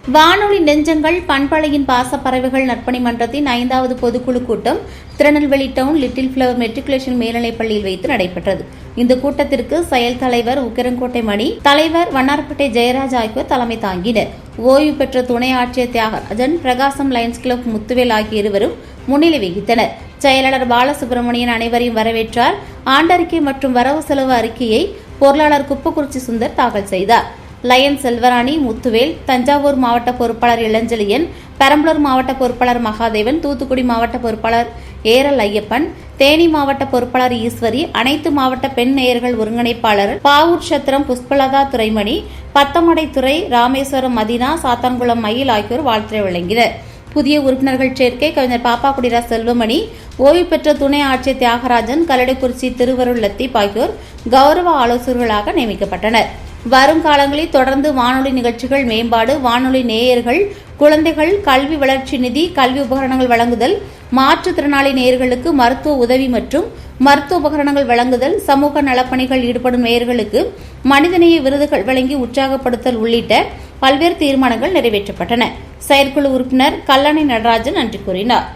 வானொலி நெஞ்சங்கள் பண்பலையின் பாசப்பறவைகள் நற்பணி மன்றத்தின் 5வது பொதுக்குழு கூட்டம் Tirunelveli town little flower matriculation மேல்நிலைப்பள்ளியில் வைத்து நடைபெற்றது. இந்த கூட்டத்திற்கு செயல் தலைவர் உக்கிரங்கோட்டை மணி, தலைவர் வண்ணாரப்பேட்டை ஜெயராஜ் ஆகியோர் தலைமை தாங்கினர். ஓய்வு பெற்ற துணை ஆட்சியர் தியாகராஜன், பிரகாசம் லயன்ஸ் கிளப் முத்துவேல் ஆகிய இருவரும் முன்னிலை வகித்தனர். செயலாளர் பாலசுப்ரமணியன் அனைவரையும் வரவேற்றார். ஆண்டறிக்கை மற்றும் வரவு செலவு அறிக்கையை பொருளாளர் குப்பக்குறிச்சி சுந்தர் தாக்கல் செய்தார். லயன் செல்வராணி, முத்துவேல், தஞ்சாவூர் மாவட்ட பொறுப்பாளர் இளஞ்செழியன், பெரம்பலூர் மாவட்ட பொறுப்பாளர் மகாதேவன், தூத்துக்குடி மாவட்ட பொறுப்பாளர் ஏரல் ஐயப்பன், தேனி மாவட்ட பொறுப்பாளர் ஈஸ்வரி, அனைத்து மாவட்ட பெண் நேயர்கள் ஒருங்கிணைப்பாளர் பாவூர் சத்திரம் புஷ்பலதா துரைமணி, பத்தமடை துறை ராமேஸ்வரம் மதினா, சாத்தான்குளம் மயில் ஆகியோர் வாழ்த்துரை வழங்கினர். புதிய உறுப்பினர்கள் சேர்க்கை கவிஞர் பாப்பாக்குடிரா செல்வமணி, ஓய்வு பெற்ற துணை ஆட்சியர் தியாகராஜன், கல்லடைக்குறிச்சி திருவருள் லத்தீப் ஆகியோர் கௌரவ ஆலோசகர்களாக நியமிக்கப்பட்டனர். வருங்காலங்களில் தொடர்ந்து வானொலி நிகழ்ச்சிகள் மேம்பாடு, வானொலி நேயர்கள், குழந்தைகள் கல்வி வளர்ச்சி நிதி, கல்வி உபகரணங்கள் வழங்குதல், மாற்றுத்திறனாளி நேயர்களுக்கு மருத்துவ உதவி மற்றும் மருத்துவ உபகரணங்கள் வழங்குதல், சமூக நலப்பணிகள் ஈடுபடும் நேயர்களுக்கு மனிதநேய விருதுகள் வழங்கி உற்சாகப்படுத்தல் உள்ளிட்ட பல்வேறு தீர்மானங்கள் நிறைவேற்றப்பட்டன. செயற்குழு உறுப்பினர் கல்லணை நடராஜன் நன்றி கூறினார்.